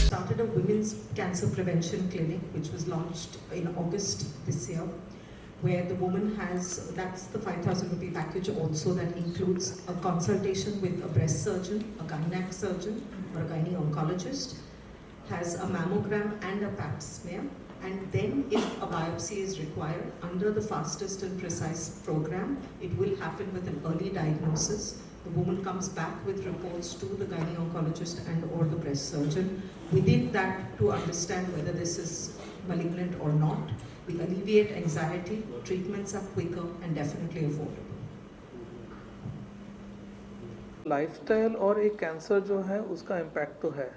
Started a women's cancer prevention clinic, which was launched in August this year, where the woman has, that's the 5,000 rupee package also, that includes a consultation with a breast surgeon, a gynec surgeon, or a gynae oncologist, has a mammogram and a pap smear, and then if a biopsy is required, under the fastest and precise program, it will happen with an early diagnosis. The woman comes back with reports to the gynae oncologist and or the breast surgeon. Within that, to understand whether this is malignant or not. We alleviate anxiety, treatments are quicker and definitely affordable. Lifestyle और एक cancer जो है उसका impact तो है।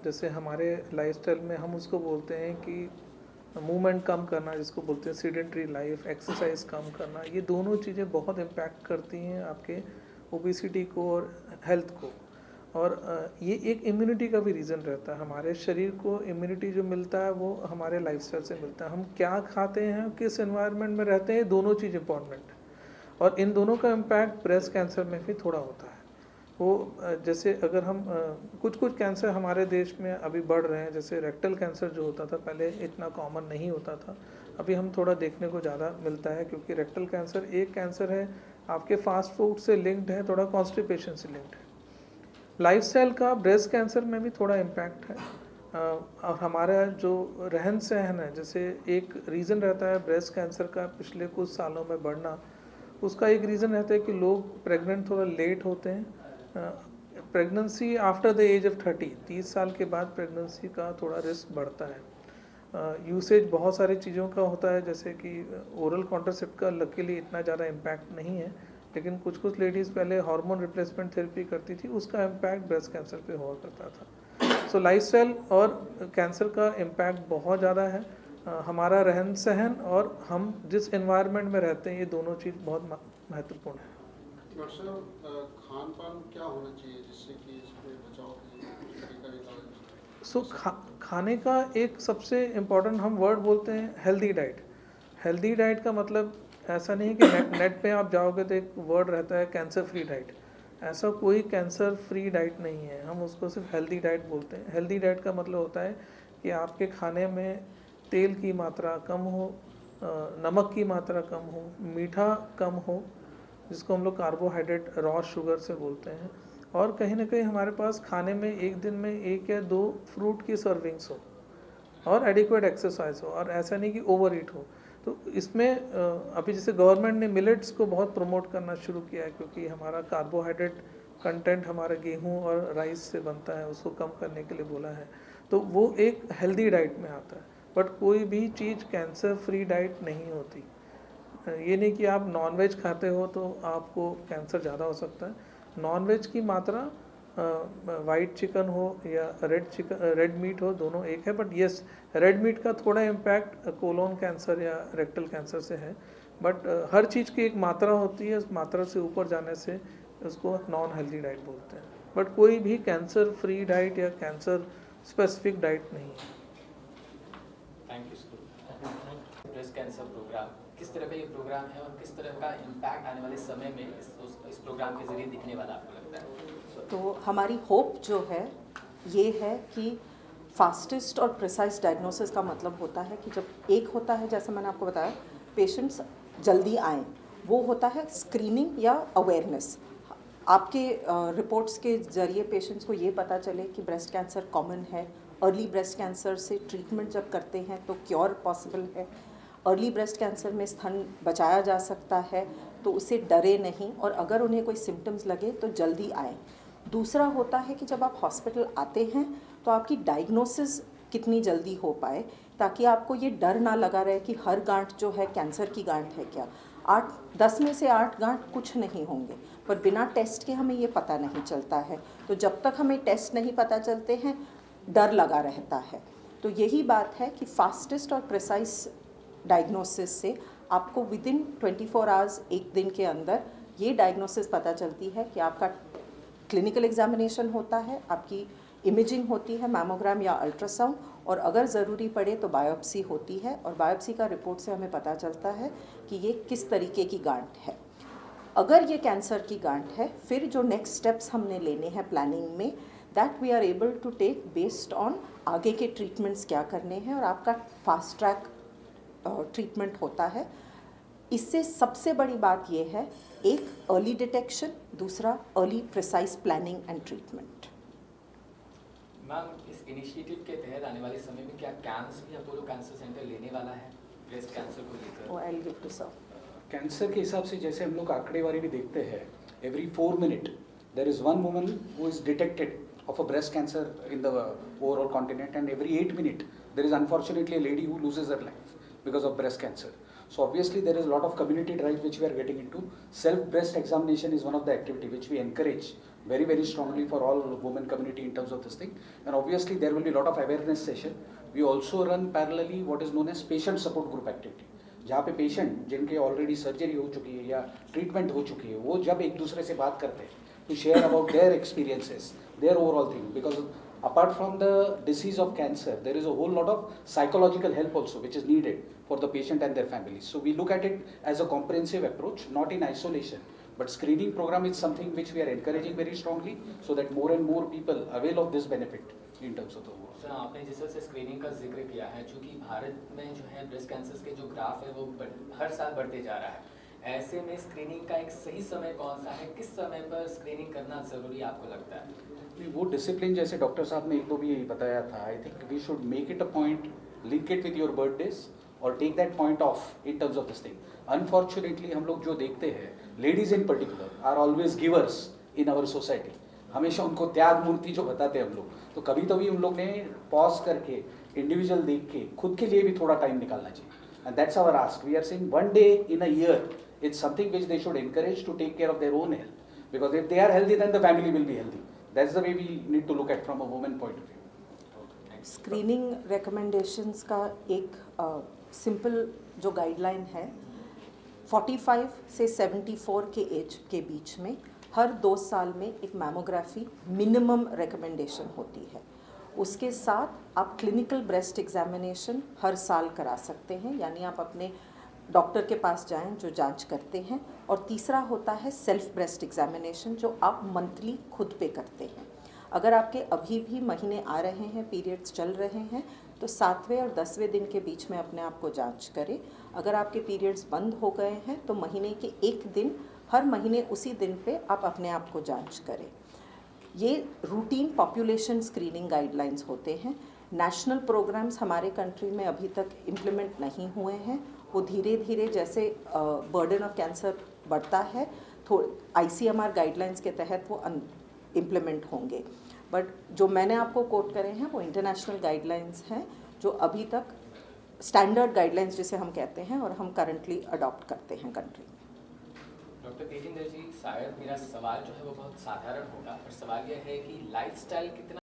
जैसे हमारे lifestyle में हम उसको बोलते हैं कि मूवमेंट कम करना, जिसको बोलते हैं सीडेंट्री लाइफ, एक्सरसाइज कम करना, ये दोनों चीज़ें बहुत इम्पैक्ट करती हैं आपके ओबेसिटी को और हेल्थ को। और ये एक इम्यूनिटी का भी रीज़न रहता है। हमारे शरीर को इम्यूनिटी जो मिलता है वो हमारे लाइफस्टाइल से मिलता है। हम क्या खाते हैं, किस एनवायरनमेंट में रहते हैं, दोनों चीज़ इंपॉर्टेंट है। और इन दोनों का इम्पैक्ट ब्रेस्ट कैंसर में भी थोड़ा होता है। वो जैसे अगर हम कुछ कैंसर हमारे देश में अभी बढ़ रहे हैं, जैसे रेक्टल कैंसर जो होता था पहले इतना कॉमन नहीं होता था, अभी हम थोड़ा देखने को ज़्यादा मिलता है, क्योंकि रेक्टल कैंसर एक कैंसर है आपके फास्ट फूड से लिंक्ड है, थोड़ा कॉन्स्टिपेशन से लिंक्ड है। लाइफस्टाइल का ब्रेस्ट कैंसर में भी थोड़ा इम्पैक्ट है। और हमारा जो रहन सहन है, जैसे एक रीज़न रहता है ब्रेस्ट कैंसर का पिछले कुछ सालों में बढ़ना, उसका एक रीज़न रहता है कि लोग प्रेग्नेंट थोड़ा लेट होते हैं। Pregnancy after the age of 30 साल के बाद प्रेगनेंसी का थोड़ा रिस्क बढ़ता है। यूसेज बहुत सारी चीज़ों का होता है, जैसे कि ओरल कॉन्ट्रासेप्ट का लकीली इतना ज़्यादा इम्पैक्ट नहीं है, लेकिन कुछ लेडीज़ पहले हार्मोन रिप्लेसमेंट थेरेपी करती थी, उसका इम्पैक्ट ब्रेस्ट कैंसर पे हुआ करता था। सो लाइफस्टाइल और कैंसर का इम्पैक्ट बहुत ज़्यादा है। हमारा रहन सहन और हम जिस एनवायरनमेंट में रहते हैं, ये दोनों चीज़ बहुत महत्वपूर्ण है। डॉक्टर साहब, खान पान क्या होना चाहिए जिससे कि इसमें बचाव के तरीका निकाला? खाने का एक सबसे इम्पॉर्टेंट हम वर्ड बोलते हैं हेल्दी डाइट। हेल्दी डाइट का मतलब ऐसा नहीं है कि नेट पे आप जाओगे तो एक वर्ड रहता है कैंसर फ्री डाइट। ऐसा कोई कैंसर फ्री डाइट नहीं है, हम उसको सिर्फ हेल्दी डाइट बोलते हैं। हेल्दी डाइट का मतलब होता है कि आपके खाने में तेल की मात्रा कम हो, नमक की मात्रा कम हो, मीठा कम हो, जिसको हम लोग कार्बोहाइड्रेट रॉ शुगर से बोलते हैं, और कहीं ना कहीं हमारे पास खाने में एक दिन में 1 या 2 फ्रूट की सर्विंग्स हो, और एडिक्वेट एक्सरसाइज हो, और ऐसा नहीं कि ओवर ईट हो। तो इसमें अभी जैसे गवर्नमेंट ने मिलेट्स को बहुत प्रमोट करना शुरू किया है, क्योंकि हमारा कार्बोहाइड्रेट कंटेंट हमारा गेहूं और राइस से बनता है, उसको कम करने के लिए बोला है। तो वो एक हेल्दी डाइट में आता है, बट कोई भी चीज़ कैंसर फ्री डाइट नहीं होती। ये नहीं कि आप नॉन वेज खाते हो तो आपको कैंसर ज़्यादा हो सकता है। नॉन वेज की मात्रा वाइट चिकन हो या रेड मीट हो, दोनों एक है, बट येस रेड मीट का थोड़ा इम्पैक्ट कोलोन कैंसर या रेक्टल कैंसर से है, बट हर चीज़ की एक मात्रा होती है, उस मात्रा से ऊपर जाने से उसको नॉन हेल्दी डाइट बोलते हैं। बट कोई भी कैंसर फ्री डाइट या कैंसर स्पेसिफिक डाइट नहीं है। Thank you. Breast cancer programme किस तरह का ये प्रोग्राम है और किस तरह का इम्पैक्ट आने वाले समय में इस प्रोग्राम के जरिए दिखने वाला आपको लगता है? तो हमारी होप जो है ये है कि फास्टेस्ट और प्रिसाइज डायग्नोसिस का मतलब होता है कि जब एक होता है, जैसे मैंने आपको बताया, पेशेंट्स जल्दी आएँ, वो होता है स्क्रीनिंग या अवेयरनेस। आपके रिपोर्ट्स के ज़रिए पेशेंट्स को ये पता चले कि ब्रेस्ट कैंसर कॉमन है, अर्ली ब्रेस्ट कैंसर से ट्रीटमेंट जब करते हैं तो क्योर पॉसिबल है, अर्ली ब्रेस्ट कैंसर में स्तन बचाया जा सकता है, तो उससे डरे नहीं, और अगर उन्हें कोई सिम्टम्स लगे तो जल्दी आएँ। दूसरा होता है कि जब आप हॉस्पिटल आते हैं तो आपकी डायग्नोसिस कितनी जल्दी हो पाए, ताकि आपको ये डर ना लगा रहे कि हर गांठ जो है कैंसर की गांठ है क्या। 10 में से 8 गांठ कुछ नहीं होंगे, पर बिना टेस्ट के हमें ये पता नहीं चलता है। तो जब तक हमें टेस्ट नहीं पता चलते हैं, डर लगा रहता है। तो यही बात है कि फास्टेस्ट और प्रिसाइज डायग्नोसिस से आपको विदिन 24 आवर्स, एक दिन के अंदर ये डायग्नोसिस पता चलती है कि आपका क्लिनिकल एग्जामिनेशन होता है, आपकी इमेजिंग होती है, मैमोग्राम या अल्ट्रासाउंड, और अगर ज़रूरी पड़े तो बायोप्सी होती है, और बायोप्सी का रिपोर्ट से हमें पता चलता है कि ये किस तरीके की गांठ है। अगर ये कैंसर की गांठ है, फिर जो नेक्स्ट स्टेप्स हमने लेने हैं प्लानिंग में, that we are able to take based on आगे के ट्रीटमेंट्स क्या करने हैं, और आपका फास्ट ट्रैक ट्रीटमेंट होता है। इससे सबसे बड़ी बात ये है, एक अर्ली डिटेक्शन, दूसरा early precise planning and treatment. Ma'am, इस इनिशिएटिव के तहत आने वाले समय में क्या कैंप्स भी अपोलो कैंसर सेंटर लेने वाला है ब्रेस्ट कैंसर को लेकर? I will give to sir. Cancer के हिसाब से जैसे हम लोग आंकड़ेवारी भी देखते हैं, every 4 minute there is one woman who is detected of a breast cancer in the overall continent, and every 8 minutes there is unfortunately a lady who loses her life because of breast cancer. So obviously there is a lot of community drive which we are getting into. Self breast examination is one of the activity which we encourage very very strongly for all women community in terms of this thing, and obviously there will be a lot of awareness session. We also run parallelly what is known as patient support group activity, जहाँ पे patient जिनके already surgery हो चुकी है या treatment हो चुकी है, वो जब एक दूसरे से बात करते हैं to share about their experiences, their overall thing, because apart from the disease of cancer, there is a whole lot of psychological help also which is needed for the patient and their families. So we look at it as a comprehensive approach, not in isolation, but screening program is something which we are encouraging very strongly, so that more and more people avail of this benefit in terms of the world. Sir, आपने जिस तरह से screening का जिक्र किया है, चूँकि भारत में जो है ब्रेस्ट कैंसर के जो ग्राफ है वो हर साल बढ़ते जा रहा है, ऐसे में स्क्रीनिंग का एक सही समय कौन सा है, किस समय पर स्क्रीनिंग करना ज़रूरी आपको लगता है? वो डिसिप्लिन जैसे डॉक्टर साहब ने एक दो भी बताया था, I think we should make it a point, link it with your birthdays और take that point off in terms of this thing. Unfortunately हम लोग जो देखते हैं, ladies in particular are always givers in our society. हमेशा उनको त्याग मूर्ति जो बताते हैं हम लोग, तो कभी कभी उन लोग ने पॉज करके इंडिविजुअल देख के खुद के लिए भी थोड़ा टाइम निकालना चाहिए. And that's our ask. We are saying one day in a year. It's something which they should encourage to take care of their own health, because if they are healthy then the family will be healthy. That's the way we need to look at from a woman point of view. Screening recommendations का एक simple जो guideline है, 45 से 74 के as के बीच में हर 2 साल में एक मैमोग्राफी मिनिमम रिकमेंडेशन होती है. उसके साथ आप क्लिनिकल ब्रेस्ट एग्जामिनेशन हर साल करा सकते हैं, यानी आप अपने डॉक्टर के पास जाएं जो जांच करते हैं. और तीसरा होता है सेल्फ ब्रेस्ट एग्जामिनेशन, जो आप मंथली खुद पे करते हैं. अगर आपके अभी भी महीने आ रहे हैं, पीरियड्स चल रहे हैं, तो 7वें और 10वें दिन के बीच में अपने आप को जांच करें. अगर आपके पीरियड्स बंद हो गए हैं तो महीने के एक दिन, हर महीने उसी दिन पे आप अपने आप को जांच करें. ये रूटीन पॉपुलेशन स्क्रीनिंग गाइडलाइंस होते हैं. नेशनल प्रोग्राम्स हमारे कंट्री में अभी तक इम्प्लीमेंट नहीं हुए हैं. वो धीरे धीरे जैसे बर्डन ऑफ कैंसर बढ़ता है, ICMR गाइडलाइंस के तहत वो इम्प्लीमेंट होंगे. बट जो मैंने आपको कोट करे हैं वो इंटरनेशनल गाइडलाइंस हैं, जो अभी तक स्टैंडर्ड गाइडलाइंस जिसे हम कहते हैं, और हम करंटली अडॉप्ट करते हैं कंट्री में। डॉक्टर तेजिंदर जी, शायद मेरा सवाल जो है वो बहुत साधारण होगा, पर सवाल यह है कि लाइफस्टाइल कितना